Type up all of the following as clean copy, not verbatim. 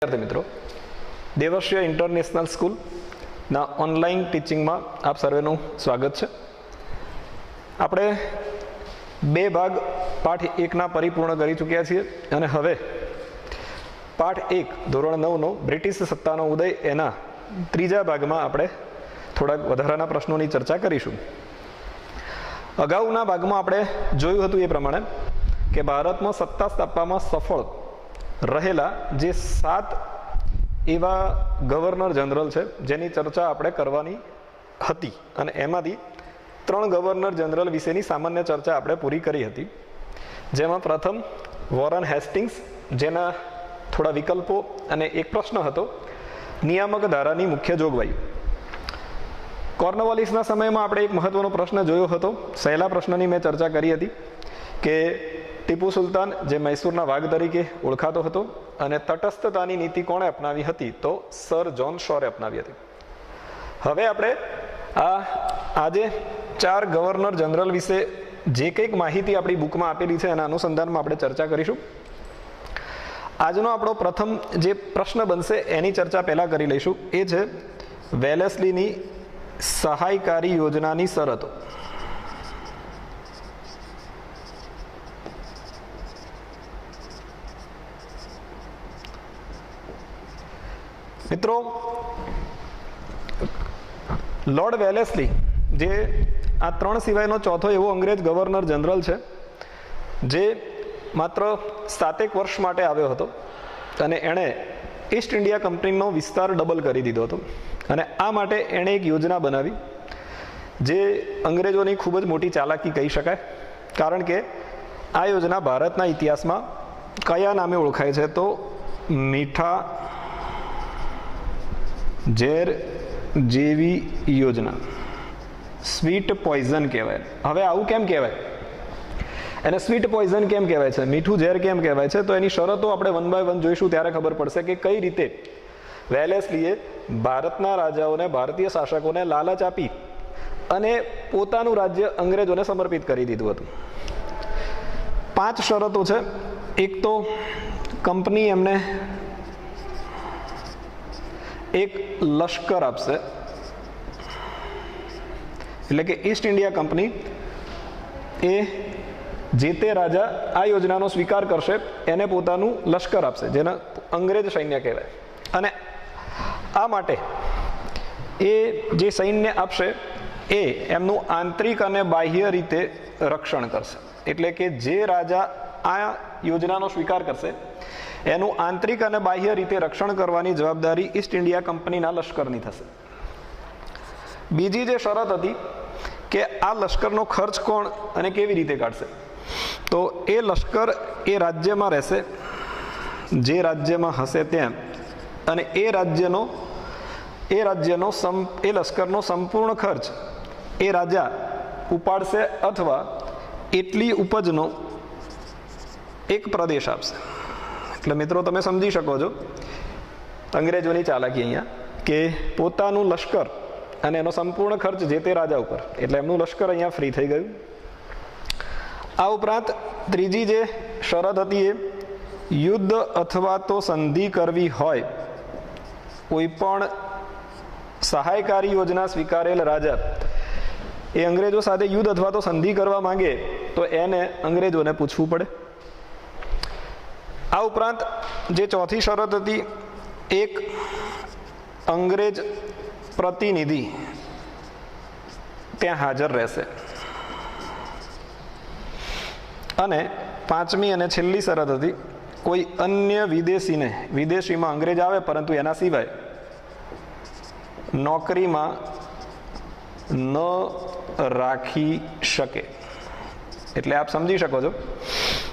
विद्यार्थी मित्रों, देवर्ष्य international school ना ऑनलाइन टीचिंग में आप सर्वेનું स्वागत है। આપણે બે ભાગ પાઠ 1 ના પરિપૂર્ણ કરી ચૂક્યા છીએ અને હવે પાઠ 1 ધોરણ 9 નો બ્રિટિશ સત્તાનો ઉદય એના ત્રીજા ભાગમાં આપણે થોડા વધારાના પ્રશ્નોની ચર્ચા કરીશું। અગાઉના ભાગમાં આપણે જોયું હતું એ પ્રમાણે કે ભારતમાં સત્તા સ્થાપવામાં સફળ रहेला जे 7 एवा गवर्नर जनरल है जेनी चर्चा आपणे करवानी हती अने एमांथी 3 गवर्नर जनरल विशेनी सामान्य चर्चा आपणे पूरी करी हती। जेमां प्रथम वॉरेन हेस्टिंग्स जेना थोड़ा विकल्पो अने एक प्रश्न हतो नियामक धारानी मुख्य जोगवाई। कॉर्नवालिसना समयमां आपणे एक महत्वनो प्रश्न जोयो हतो। सहेला प्रश्ननी मैं चर्चा करी हती के टीपू सुल्तान जे मैसूरना वाघ तरीके ओळखातो हतो अने तटस्थतानी नीति कोणे अपनावी हती तो सर जॉन शॉरे अपनावी हती। हवे आपणे आजे 4 गवर्नर जनरल विषे जे कंईक माहिती आपणी बुकमां आपेली छे एना अनुसंधानमां आपणे चर्चा करीशुं। आजनो आपणो प्रथम जे प्रश्न बनशे एनी चर्चा पहेला करी लईशुं। ए छे वेलेस्लीनी सहायकारी योजनानी शरतो। मित्रों, लॉर्ड वेलेस्ली जे आ 3 सिवायनो चौथो एवो अंग्रेज गवर्नर जनरल है जे मात्र 7 वर्ष माटे आव्यो हतो अने एणे ईस्ट इंडिया कंपनीनो विस्तार डबल करी दीधो हतो अने आ माटे एणे एक योजना बनावी जे अंग्रेजोनी खूब ज मोटी चालाकी कही शकाय। कारण के आ योजना भारतना इतिहासमां कया नामे ओळखाय छे तो मीठा झेर जेवी योजना, स्वीट पॉइजन कहवाय। हवे आવું કેમ કહેવાય એને સ્વીટ પોઈઝન કેમ કહેવાય છે, મીઠું ઝેર કેમ કહેવાય છે, તો એની શરતો આપણે વન બાય વન જોઈશું ત્યારે ખબર પડશે કે કઈ રીતે વેલેસ્લીએ ભારતના રાજાઓને ભારતીય શાસકોને લાલચ આપી અને પોતાનું રાજ્ય અંગ્રેજોને સમર્પિત કરી દીધું હતું। 5 શરતો છે। એક તો કંપની એમને एक लश्कर आपसे એટલે કે ઈસ્ટ इंडिया कंपनी ए जेते राजा आ योजनानो स्वीकार करशे एने पोतानुं लश्कर आपशे जेने अंग्रेज सैन्य कहेवाय अने आ माटे ए जे सैन्य आपशे ए एमनुं आंतरिक अने बाह्य रीते रक्षण करशे। एटले के जे राजा आ योजनानो स्वीकार करशे एनु आंतरिक अने बाह्य रीते रक्षण करवानी जवाबदारी ईस्ट इंडिया कंपनीना लश्करनी थशे। बीजी जे शरत हती के आ लश्करनो खर्च कोण अने केवी रीते काढशे तो ए लश्कर ए राज्यमां रहेशे जे राज्यमां हशे त्यां अने ए लश्करनो संपूर्ण खर्च ए राजा उपाडशे अथवा एटली उपजनो एक प्रदेश आपशे। એટલે મિત્રો તમે સમજી શકો છો અંગ્રેજોની ચાલાકી અહીંયા કે પોતાનું લશ્કર અને એનો સંપૂર્ણ ખર્ચ જે તે રાજા ઉપર, એટલે એમનું લશ્કર અહીંયા ફ્રી થઈ ગયું। આ ઉપરાંત ત્રીજી જે શરત હતી એ યુદ્ધ અથવા તો સંધિ કરવી હોય, કોઈ પણ સહાયકારી યોજના સ્વીકારેલ રાજા એ અંગ્રેજો સાથે યુદ્ધ અથવા તો સંધિ કરવા માંગે તો એને અંગ્રેજોને પૂછવું પડે। आ उपरांत जे चौथी शरत थी एक अंग्रेज प्रतिनिधि त्यां हाजर रहेशे अने पांचमी अने छेल्ली शरत थी कोई अन्य विदेशी ने विदेशी में अंग्रेज आवे परंतु एना सिवाय नौकरी में न राखी शके। एटले आप समझी शको छो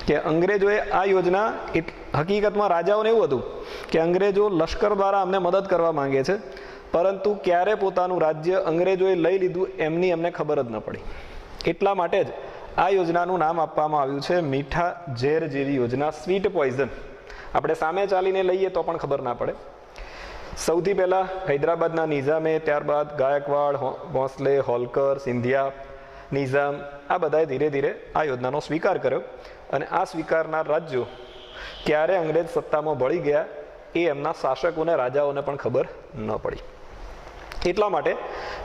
कि अंग्रेजोए आ योजना हकीकत में राजाओने एवुं हतुं कि अंग्रेजो लश्कर द्वारा अमने मदद करवा मांगे छे परंतु क्यारे पोतानुं राज्य अंग्रेजोए लई लीधुं एमनी अमने खबर ज न पड़ी। एटला माटे ज आ योजनानुं नाम आपवामां आव्युं छे मीठा झेर जेवी योजना, स्वीट पॉइजन। आपणे सामे चालीने लईए तो पण खबर ना पड़े। सौथी पहेला हैदराबादना निजामे, त्यारबाद गायकवाड़, भोंसले, होलकर, सिंधिया, निजाम आ बधाए धीरे धीरे आ योजनानो स्वीकार कर्यो अने आ स्वीकारनार राज्यो क्यारे अंग्रेज सत्तामां भળી ગયા એ એમના શાસકોને રાજાઓને પણ ખબર ન પડી. એટલા માટે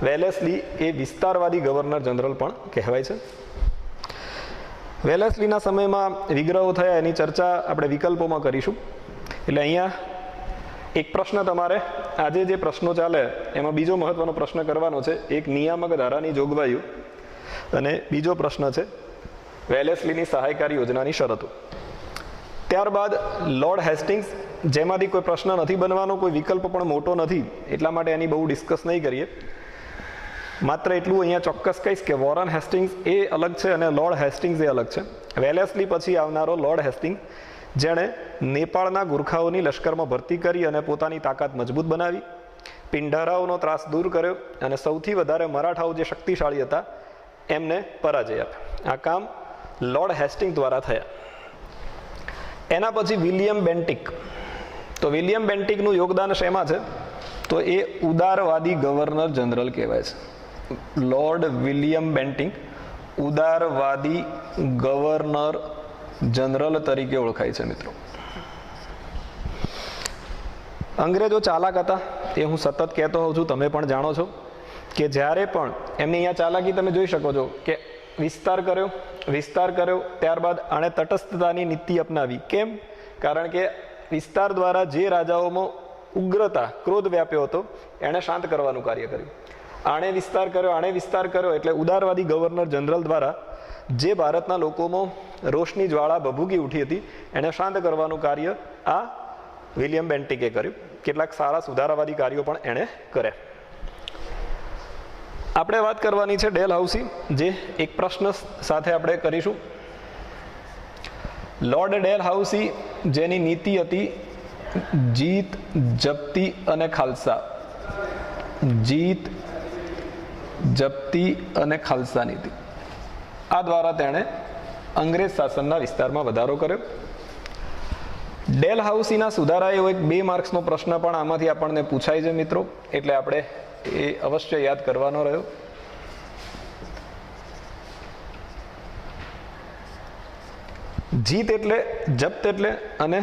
વેલેસ્લી એ વિસ્તારવાદી ગવર્નર જનરલ પણ કહેવાય છે. વેલેસ્લીના સમયમાં વિગ્રહો થયા એની ચર્ચા આપણે વિકલ્પોમાં કરીશું. એટલે અહીંયા એક પ્રશ્ન તમારે આજે જે પ્રશ્નો ચાલે એમાં બીજો મહત્વનો પ્રશ્ન કરવાનો છે, એક નિયામક ધારાની જોગવાઈઓ અને બીજો પ્રશ્ન છે વેલેસ્લીની સહાયકારી યોજનાની શરતો. ત્યારબાદ લોર્ડ હેસ્ટિંગ્સ, જેમાંથી કોઈ પ્રશ્ન નથી બનવાનો, કોઈ વિકલ્પ પણ મોટો નથી, એટલા માટે એની બહુ ડિસ્કસ નહીં કરીએ. માત્ર એટલું અહીંયા ચોક્કસ કહીશ કે વોરન હેસ્ટિંગ્સ એ અલગ છે અને લોર્ડ હેસ્ટિંગ્સ એ અલગ છે. વેલેસ્લી પછી આવનારો લોર્ડ હેસ્ટિંગ્સ, જેણે નેપાળના ગુરખાઓની લશ્કરમાં ભરતી કરી અને પોતાની તાકાત મજબૂત બનાવી, પિંઢારાઓનો ત્રાસ દૂર કર્યો અને સૌથી વધારે મરાઠાઓ જે શક્તિશાળી હતા એમને પરાજય આપ્યો. આ કામ લોર્ડ હેસ્ટિંગ્સ દ્વારા થયા. એના પછી વિલિયમ બેન્ટિક. તો વિલિયમ બેન્ટિકનું યોગદાન શેમાં છે? તો એ ઉદારવાદી ગવર્નર જનરલ કહેવાય છે. લોર્ડ વિલિયમ બેન્ટિક ઉદારવાદી ગવર્નર જનરલ તરીકે ઓળખાય છે. મિત્રો, અંગ્રેજો ચાલાક હતા એ હું સતત કહેતો હોઉં છું, તમે પણ જાણો છો કે જ્યારે પણ એમની અહીંયા ચાલાકી તમે જોઈ શકો છો કે વિસ્તાર કર્યો, ત્યારબાદ આણે તટસ્થતાની નીતિ અપનાવી. કેમ? કારણ કે વિસ્તાર દ્વારા જે રાજાઓમાં ઉગ્રતા, ક્રોધ વ્યાપ્યો હતો એણે શાંત કરવાનું કાર્ય કર્યું. આણે વિસ્તાર કર્યો એટલે ઉદારવાદી ગવર્નર જનરલ દ્વારા જે ભારતના લોકોમાં રોષની જ્વાળા ભભૂકી ઉઠી હતી એને શાંત કરવાનું કાર્ય આ વિલિયમ બેન્ટિકે કર્યું. કેટલાક સારા સુધારાવાદી કાર્યો પણ એણે કર્યા. આપણે વાત કરવાની છે ડેલહાઉસી, જે એક પ્રશ્ન સાથે આપણે કરીશું. લોર્ડ ડેલહાઉસી, જેની નીતિ હતી જીત, જપ્તી અને ખાલસા. જીત, જપ્તી અને ખાલસા નીતિ. આ દ્વારા તેણે અંગ્રેજ શાસનના વિસ્તારમાં વધારો કર્યો. ડેલહાઉસીના સુધારા એવો એક 2 માર્ક્સનો પ્રશ્ન પણ આમાંથી આપણને પૂછાય છે મિત્રો, એટલે આપણે એ અવશ્ય યાદ કરવાનો રહ્યો. જીત એટલે, જપ્ત એટલે અને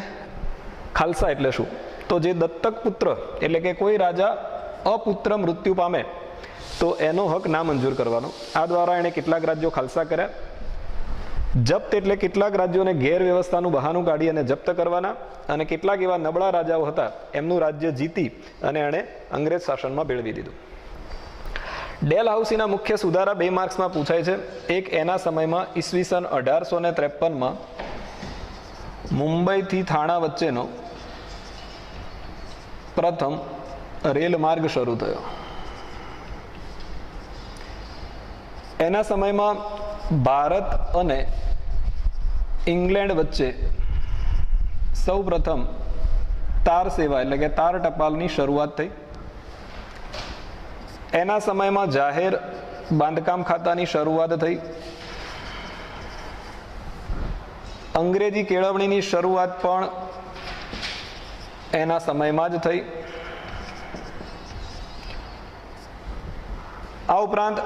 ખાલસા એટલે શું? તો જે દત્તક પુત્ર એટલે કે કોઈ રાજા અપુત્ર મૃત્યુ પામે તો એનો હક ના મંજૂર કરવાનો. આ દ્વારા એણે કેટલાક રાજ્યો ખાલસા કર્યા. જપ્ત એટલે કેટલાક રાજ્યોને ગેરવ્યવસ્થાનું બહાનું કાઢી અને જપ્ત કરવાના, અને કેટલાક એવા નબળા રાજાઓ હતા એમનું રાજ્ય જીતી અને એણે અંગ્રેજ શાસનમાં ભેળવી દીધું. ડેલહાઉસીના મુખ્ય સુધારા 2 માર્ક્સમાં પૂછાય છે. એક, એના સમયમાં ઈસવીસન 1853માં મુંબઈથી થાણા વચ્ચેનો પ્રથમ રેલ માર્ગ શરૂ થયો. એના સમયમાં ભારત અને ઇંગ્લેન્ડ વચ્ચે સૌ પ્રથમ તાર સેવા એટલે કે તાર ટપાલની શરૂઆત થઈ. એના સમયમાં જાહેર બાંધકામ ખાતાની શરૂઆત થઈ. અંગ્રેજી કેળવણીની શરૂઆત પણ એના સમયમાં જ થઈ. આ ઉપરાંત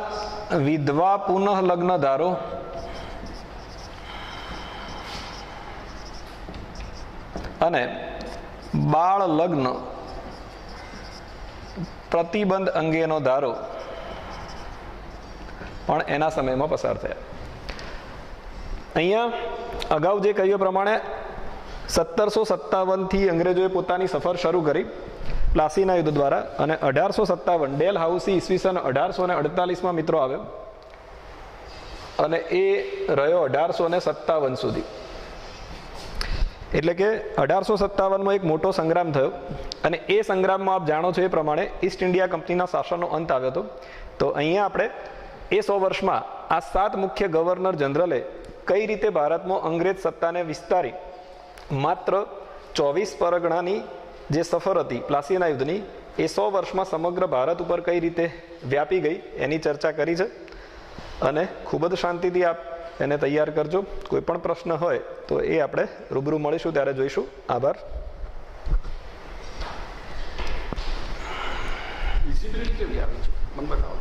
વિધવા પુનઃ લગ્ન ધારો અને બાળ લગ્ન પ્રતિબંધ અંગેનો ધારો પણ એના સમયમાં પસાર થયા. અહીંયા અગાઉ જે કહ્યું પ્રમાણે 1757થી અંગ્રેજોએ પોતાની સફર શરૂ કરી પ્લાસીના યુદ્ધ દ્વારા, અને 1857 ડેલહાઉસી ઈસવીસન 1848માં મિત્રો આવ્યો અને એ રહ્યો 1857 સુધી. એટલે કે 1857માં એક મોટો સંગ્રામ થયો, અને એ સંગ્રામમાં આપ જાણો છો એ પ્રમાણે ઈસ્ટ ઇન્ડિયા કંપનીના શાસનનો અંત આવ્યો હતો. તો અહીંયા આપણે એ 100 વર્ષમાં આ 7 મુખ્ય ગવર્નર જનરલે કઈ રીતે ભારતમાં અંગ્રેજ સત્તાને વિસ્તારી માત્ર 24 પરગણાની જે સફર હતી પ્લાસીના યુદ્ધની, એ 100 વર્ષમાં સમગ્ર ભારત ઉપર કઈ રીતે વ્યાપી ગઈ એની ચર્ચા કરી છે. અને ખૂબ જ શાંતિથી આપ એને તૈયાર કરજો. કોઈ પણ પ્રશ્ન હોય તો એ આપણે રૂબરૂ મળીશું ત્યારે જોઈશું. આભાર. મને બતાવો.